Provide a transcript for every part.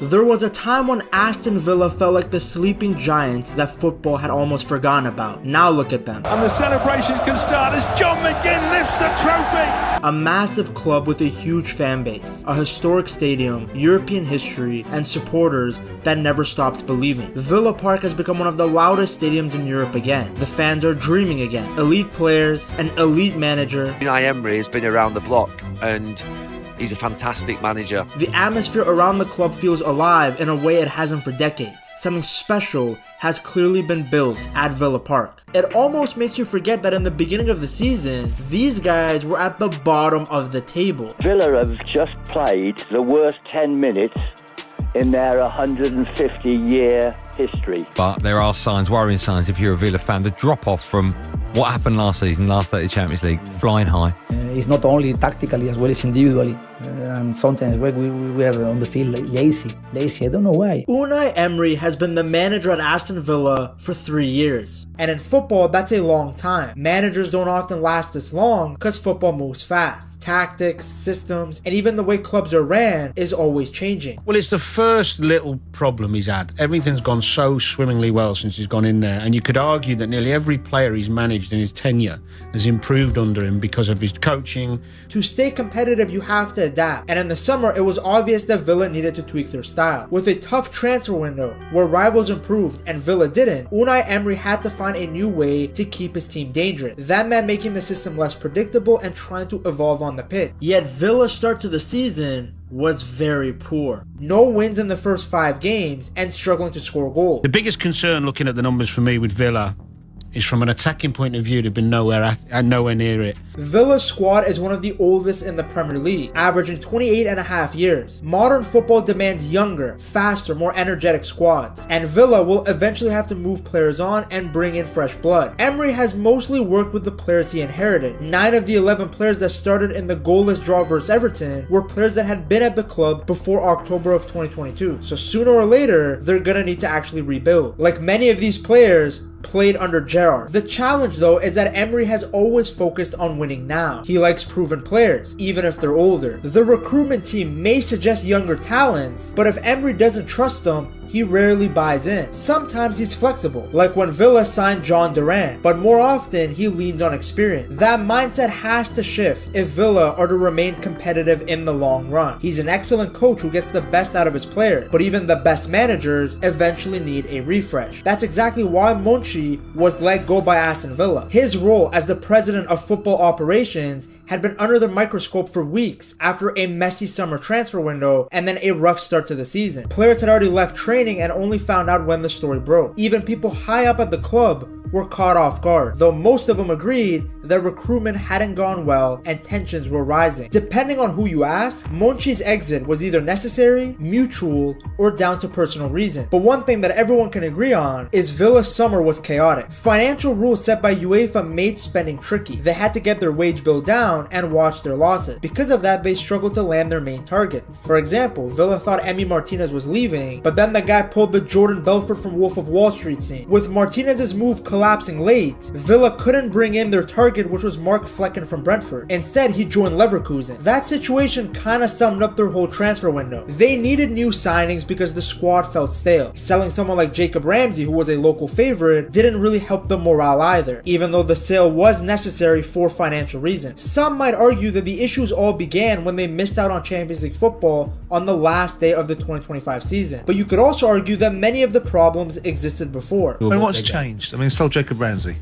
There was a time when Aston Villa felt like the sleeping giant that football had almost forgotten about. Now look at them. And the celebrations can start as John McGinn lifts the trophy. A massive club with a huge fan base, a historic stadium, European history, and supporters that never stopped believing. Villa Park has become one of the loudest stadiums in Europe again. The fans are dreaming again. Elite players, an elite manager. Unai Emery has been around the block and he's a fantastic manager. The atmosphere around the club feels alive in a way it hasn't for decades. Something special has clearly been built at Villa Park. It almost makes you forget that in the beginning of the season, these guys were at the bottom of the table. Villa have just played the worst 10 minutes in their 150-year history. But there are signs, worrying signs, if you're a Villa fan. The drop-off from what happened last season, last day of the Champions League, flying high. It's not only tactically as well as individually. And sometimes we are on the field lazy. I don't know why. Unai Emery has been the manager at Aston Villa for 3 years. And in football, that's a long time. Managers don't often last this long because football moves fast. Tactics, systems, and even the way clubs are ran is always changing. Well, it's the first little problem he's had. Everything's gone so swimmingly well since he's gone in there. And you could argue that nearly every player he's managed in his tenure has improved under him because of his coaching. To stay competitive, you have to adapt. And in the summer, it was obvious that Villa needed to tweak their style. With a tough transfer window where rivals improved and Villa didn't, Unai Emery had to find a new way to keep his team dangerous. That meant making the system less predictable and trying to evolve on the pitch. Yet Villa's start to the season was very poor. No wins in the first 5 games and struggling to score goals. The biggest concern looking at the numbers for me with Villa is from an attacking point of view, they've been nowhere near it. Villa's squad is one of the oldest in the Premier League, averaging 28.5 years. Modern football demands younger, faster, more energetic squads, and Villa will eventually have to move players on and bring in fresh blood. Emery has mostly worked with the players he inherited. 9 of the 11 players that started in the goalless draw versus Everton were players that had been at the club before October of 2022. So sooner or later, they're gonna need to actually rebuild. Like many of these players, played under Gerrard. The challenge though is that Emery has always focused on winning now. He likes proven players, even if they're older. The recruitment team may suggest younger talents, but if Emery doesn't trust them, he rarely buys in. Sometimes he's flexible, like when Villa signed John Duran, but more often he leans on experience. That mindset has to shift if Villa are to remain competitive in the long run. He's an excellent coach who gets the best out of his players, but even the best managers eventually need a refresh. That's exactly why Monchi was let go by Aston Villa. His role as the president of football operations had been under the microscope for weeks after a messy summer transfer window and then a rough start to the season. Players had already left training and only found out when the story broke. Even people high up at the club were caught off guard, though most of them agreed that recruitment hadn't gone well and tensions were rising. Depending on who you ask, Monchi's exit was either necessary, mutual, or down to personal reasons. But one thing that everyone can agree on is Villa's summer was chaotic. Financial rules set by UEFA made spending tricky. They had to get their wage bill down and watch their losses. Because of that, they struggled to land their main targets. For example, Villa thought Emiliano Martínez was leaving, but then the guy pulled the Jordan Belfort from Wolf of Wall Street scene. With Martinez's move collapsing late, Villa couldn't bring in their target, which was Mark Flecken from Brentford. Instead, he joined Leverkusen. That situation kinda summed up their whole transfer window. They needed new signings because the squad felt stale. Selling someone like Jacob Ramsey, who was a local favorite, didn't really help the morale either, even though the sale was necessary for financial reasons. Some might argue that the issues all began when they missed out on Champions League football on the last day of the 2025 season. But you could also argue that many of the problems existed before. I mean, what's changed? I mean, sold Jacob Ramsey.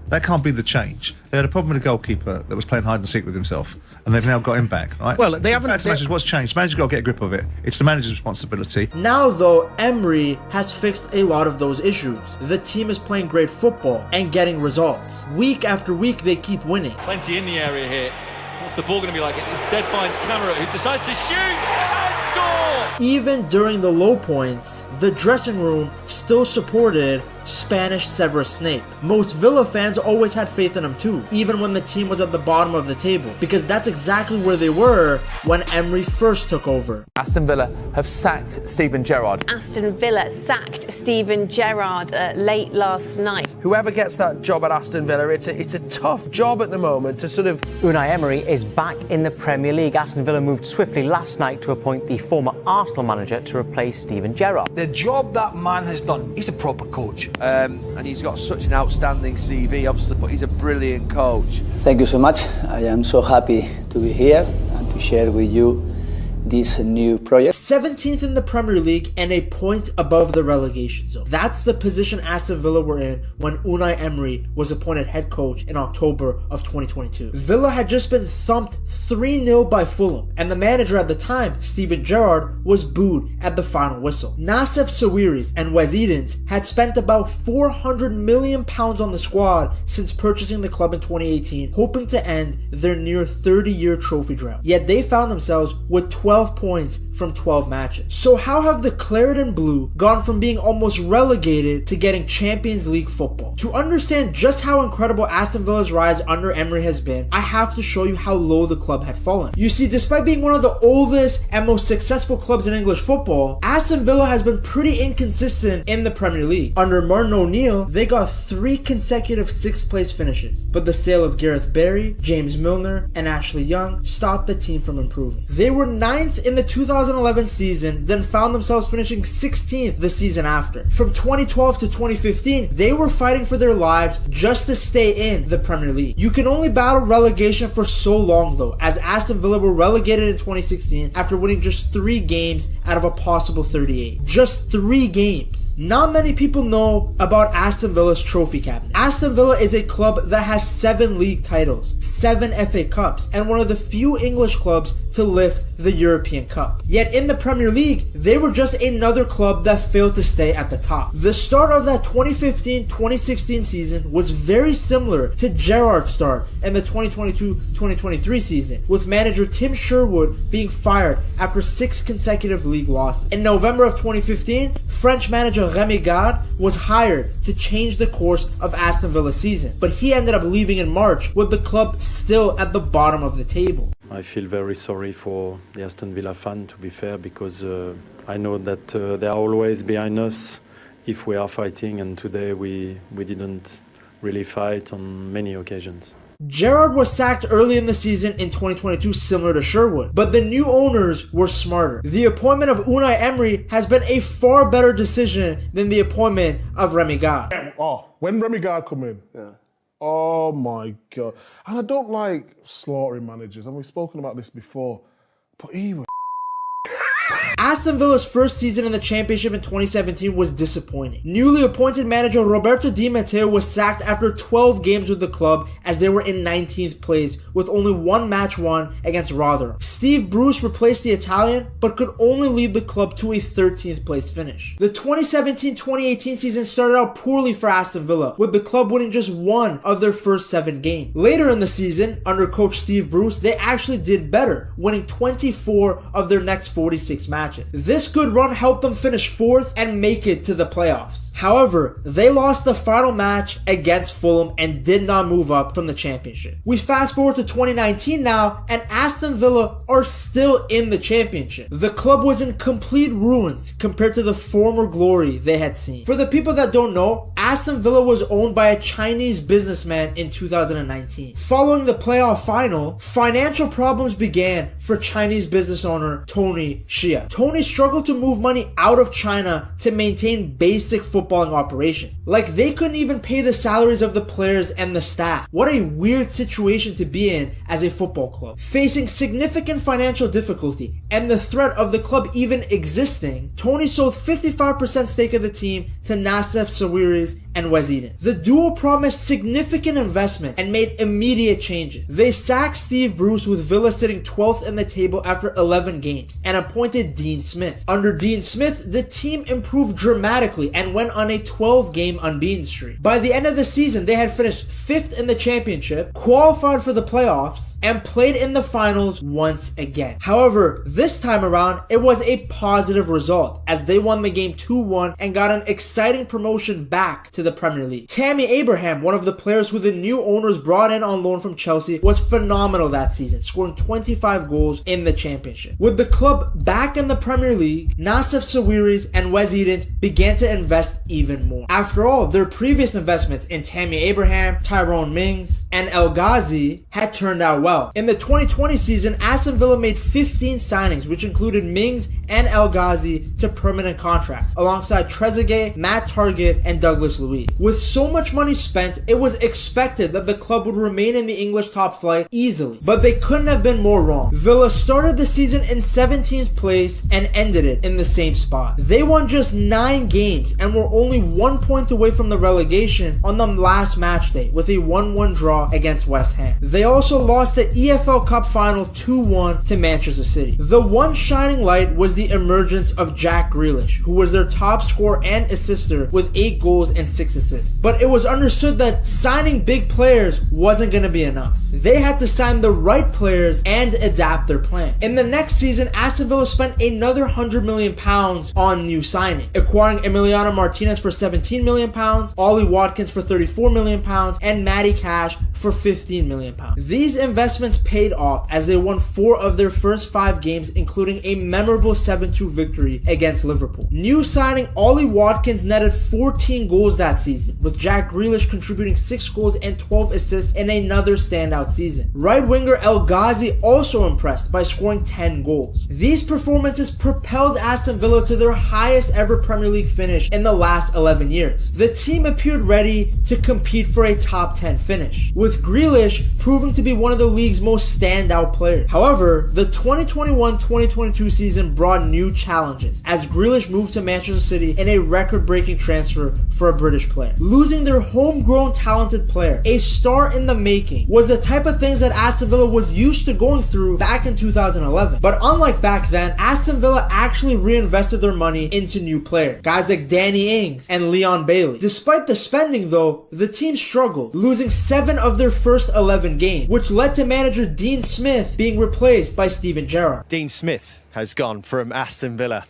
That can't be the change. They had a problem with a goalkeeper that was playing hide and seek with himself, and they've now got him back, right? Well, they haven't... That's what's changed. The manager's got to get a grip of it. It's the manager's responsibility. Now though, Emery has fixed a lot of those issues. The team is playing great football and getting results. Week after week, they keep winning. Plenty in the area here. What's the ball going to be like? It instead finds Camara, who decides to shoot and score! Even during the low points, the dressing room still supported Spanish Severus Snape. Most Villa fans always had faith in him too, even when the team was at the bottom of the table, because that's exactly where they were when Emery first took over. Aston Villa have sacked Steven Gerrard. Aston Villa sacked Steven Gerrard late last night. Whoever gets that job at Aston Villa, it's a tough job at the moment to sort of... Unai Emery is back in the Premier League. Aston Villa moved swiftly last night to appoint the former Arsenal manager to replace Steven Gerrard. The job that man has done, he's a proper coach. And he's got such an outstanding CV, obviously, but he's a brilliant coach. Thank you so much. I am so happy to be here and to share with you this new project. 17th in the Premier League and a point above the relegation zone. That's the position Aston Villa were in when Unai Emery was appointed head coach in October of 2022. Villa had just been thumped 3-0 by Fulham, and the manager at the time, Steven Gerrard, was booed at the final whistle. Nassef Sawiris and Wes Edens had spent about £400 million on the squad since purchasing the club in 2018, hoping to end their near 30-year trophy drought. Yet they found themselves with 12 points from 12 matches. So how have the Claret and Blue gone from being almost relegated to getting Champions League football? To understand just how incredible Aston Villa's rise under Emery has been, I have to show you how low the club had fallen. You see, despite being one of the oldest and most successful clubs in English football, Aston Villa has been pretty inconsistent in the Premier League. Under Martin O'Neill, they got 3 consecutive 6th place finishes, but the sale of Gareth Barry, James Milner, and Ashley Young stopped the team from improving. They were 9th in the 2011 season, then found themselves finishing 16th the season after. From 2012 to 2015, they were fighting for their lives just to stay in the Premier League. You can only battle relegation for so long though, as Aston Villa were relegated in 2016 after winning just 3 games out of a possible 38. Just 3 games. Not many people know about Aston Villa's trophy cabinet. Aston Villa is a club that has 7 league titles, 7 FA Cups, and one of the few English clubs to lift the European Cup. Yet in the Premier League, they were just another club that failed to stay at the top. The start of that 2015-2016 season was very similar to Gerrard's start in the 2022-2023 season, with manager Tim Sherwood being fired after 6 consecutive league losses. In November of 2015, French manager Rémi Gade was hired to change the course of Aston Villa's season, but he ended up leaving in March with the club still at the bottom of the table. I feel very sorry for the Aston Villa fan, to be fair, because I know that they are always behind us if we are fighting, and today we didn't really fight on many occasions. Gerrard was sacked early in the season in 2022, similar to Sherwood, but the new owners were smarter. The appointment of Unai Emery has been a far better decision than the appointment of Rémi Gade. Oh, when Rémi Gade come in, oh my God. And I don't like slaughtering managers, and we've spoken about this before, but he was... Aston Villa's first season in the Championship in 2017 was disappointing. Newly appointed manager Roberto Di Matteo was sacked after 12 games with the club as they were in 19th place with only 1 match won against Rotherham. Steve Bruce replaced the Italian but could only lead the club to a 13th place finish. The 2017-2018 season started out poorly for Aston Villa, with the club winning just 1 of their first 7 games. Later in the season, under coach Steve Bruce, they actually did better, winning 24 of their next 46 matches. This good run helped them finish 4th and make it to the playoffs. However, they lost the final match against Fulham and did not move up from the Championship. We fast forward to 2019 now, and Aston Villa are still in the Championship. The club was in complete ruins compared to the former glory they had seen. For the people that don't know, Aston Villa was owned by a Chinese businessman in 2019. Following the playoff final, financial problems began for Chinese business owner Tony Xia. Tony struggled to move money out of China to maintain basic footballing operation. Like, they couldn't even pay the salaries of the players and the staff. What a weird situation to be in as a football club. Facing significant financial difficulty and the threat of the club even existing, Tony sold 55% stake of the team to Nassef Sawiris and Wes Edens. The duo promised significant investment and made immediate changes. They sacked Steve Bruce with Villa sitting 12th in the table after 11 games and appointed Dean Smith. Under Dean Smith, the team improved dramatically and went on a 12-game unbeaten streak. By the end of the season, they had finished 5th in the Championship, qualified for the playoffs, and played in the finals once again. However, this time around, it was a positive result as they won the game 2-1 and got an exciting promotion back to the Premier League. Tammy Abraham, one of the players who the new owners brought in on loan from Chelsea, was phenomenal that season, scoring 25 goals in the championship. With the club back in the Premier League, Nassef Sawiris and Wes Edens began to invest even more. After all, their previous investments in Tammy Abraham, Tyrone Mings, and El Ghazi had turned out well. In the 2020 season, Aston Villa made 15 signings, which included Mings and El Ghazi to permanent contracts, alongside Trezeguet, Matt Targett, and Douglas Luiz. With so much money spent, it was expected that the club would remain in the English top flight easily, but they couldn't have been more wrong. Villa started the season in 17th place and ended it in the same spot. They won just 9 games and were only 1 point away from the relegation on the last match day with a 1-1 draw against West Ham. They also lost the EFL Cup final 2-1 to Manchester City. The one shining light was the emergence of Jack Grealish, who was their top scorer and assister with 8 goals and 6 assists. But it was understood that signing big players wasn't going to be enough. They had to sign the right players and adapt their plan. In the next season, Aston Villa spent another £100 million on new signing, acquiring Emiliano Martínez for £17 million, Ollie Watkins for £34 million, and Matty Cash for £15 million. These investments paid off as they won 4 of their first 5 games, including a memorable 7-2 victory against Liverpool. New signing Ollie Watkins netted 14 goals that season, with Jack Grealish contributing 6 goals and 12 assists in another standout season. Right winger El Ghazi also impressed by scoring 10 goals. These performances propelled Aston Villa to their highest ever Premier League finish in the last 11 years. The team appeared ready to compete for a top 10 finish, with Grealish proving to be one of the league's most standout players. However, the 2021-2022 season brought new challenges as Grealish moved to Manchester City in a record-breaking transfer for a British player. Losing their homegrown talented player, a star in the making, was the type of things that Aston Villa was used to going through back in 2011. But unlike back then, Aston Villa actually reinvested their money into new players, guys like Danny Ings and Leon Bailey. Despite the spending though, the team struggled, losing 7 of their first 11 games, which led to manager Dean Smith being replaced by Steven Gerrard. Dean Smith has gone from Aston Villa.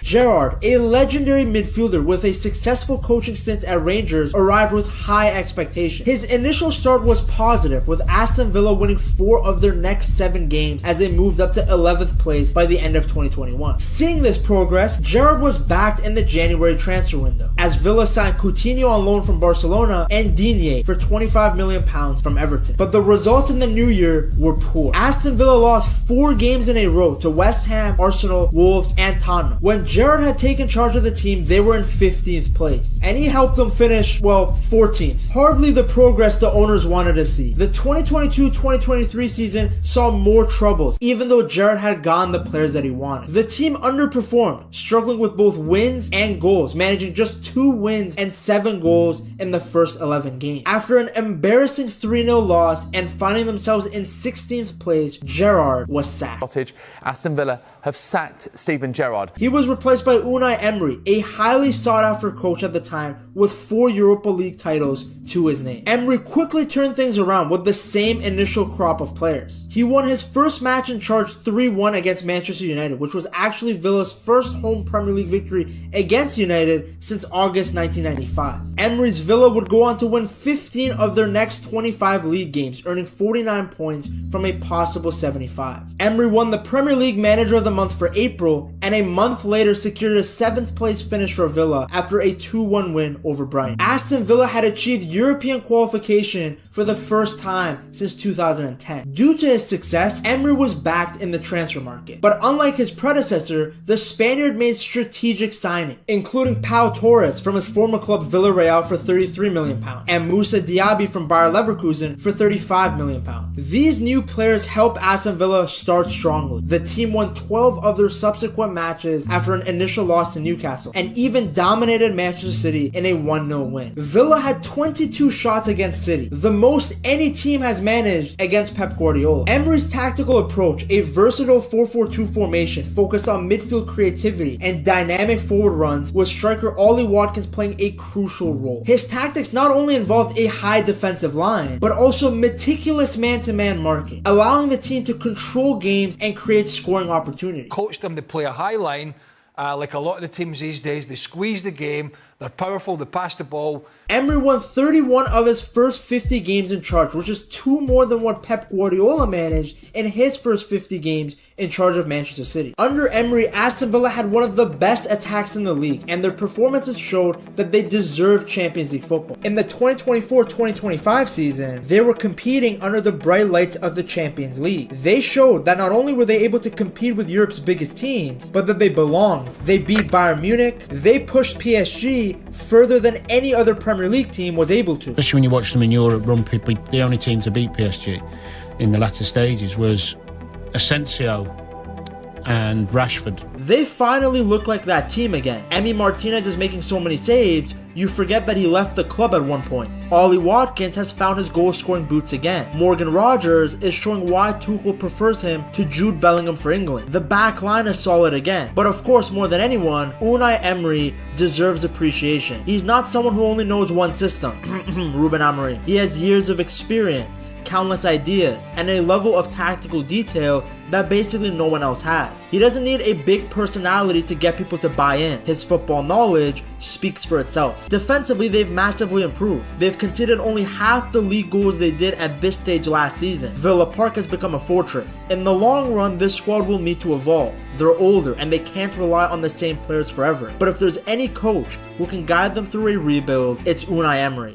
Gerrard, a legendary midfielder with a successful coaching stint at Rangers, arrived with high expectations. His initial start was positive, with Aston Villa winning 4 of their next 7 games as they moved up to 11th place by the end of 2021. Seeing this progress, Gerrard was backed in the January transfer window, as Villa signed Coutinho on loan from Barcelona and Digne for £25 million from Everton. But the results in the new year were poor. Aston Villa lost 4 games in a row to West Ham, Arsenal, Wolves, and Tottenham. When Gerrard had taken charge of the team, they were in 15th place, and he helped them finish, 14th. Hardly the progress the owners wanted to see. The 2022-2023 season saw more troubles, even though Gerrard had gotten the players that he wanted. The team underperformed, struggling with both wins and goals, managing just 2 wins and 7 goals in the first 11 games. After an embarrassing 3-0 loss and finding themselves in 16th place, Gerrard was sacked. Aston Villa have sacked Steven Gerrard. He was replaced by Unai Emery, a highly sought-after coach at the time with 4 Europa League titles to his name. Emery quickly turned things around with the same initial crop of players. He won his first match in charge 3-1 against Manchester United, which was actually Villa's first home Premier League victory against United since August 1995. Emery's Villa would go on to win 15 of their next 25 league games, earning 49 points from a possible 75. Emery won the Premier League Manager of the Month for April, and a month later secured a 7th place finish for Villa after a 2-1 win over Brighton. Aston Villa had achieved European qualification for the first time since 2010. Due to his success, Emery was backed in the transfer market. But unlike his predecessor, the Spaniard made strategic signings, including Pau Torres from his former club Villarreal for £33 million and Moussa Diaby from Bayer Leverkusen for £35 million. These new players helped Aston Villa start strongly. The team won 12 12 of their subsequent matches after an initial loss to Newcastle, and even dominated Manchester City in a 1-0 win. Villa had 22 shots against City, the most any team has managed against Pep Guardiola. Emery's tactical approach, a versatile 4-4-2 formation focused on midfield creativity and dynamic forward runs, with striker Ollie Watkins playing a crucial role. His tactics not only involved a high defensive line, but also meticulous man-to-man marking, allowing the team to control games and create scoring opportunities. Coached them to play a high line, like a lot of the teams these days. They squeeze the game, they're powerful, they pass the ball. Emery won 31 of his first 50 games in charge, which is 2 more than what Pep Guardiola managed in his first 50 games in charge of Manchester City. Under Emery, Aston Villa had one of the best attacks in the league, and their performances showed that they deserved Champions League football. In the 2024-2025 season, they were competing under the bright lights of the Champions League. They showed that not only were they able to compete with Europe's biggest teams, but that they belonged. They beat Bayern Munich, they pushed PSG further than any other Premier League team was able to. Especially when you watch them in Europe run, the only team to beat PSG in the latter stages was Asensio and Rashford. They finally look like that team again. Emiliano Martínez is making so many saves, you forget that he left the club at one point. Ollie Watkins has found his goal-scoring boots again. Morgan Rogers is showing why Tuchel prefers him to Jude Bellingham for England. The back line is solid again. But of course, more than anyone, Unai Emery deserves appreciation. He's not someone who only knows one system, Ruben Amorim. He has years of experience, countless ideas, and a level of tactical detail that basically no one else has. He doesn't need a big personality to get people to buy in. His football knowledge speaks for itself. Defensively, they've massively improved. They've conceded only half the league goals they did at this stage last season. Villa Park has become a fortress. In the long run, this squad will need to evolve. They're older and they can't rely on the same players forever. But if there's any coach who can guide them through a rebuild, it's Unai Emery.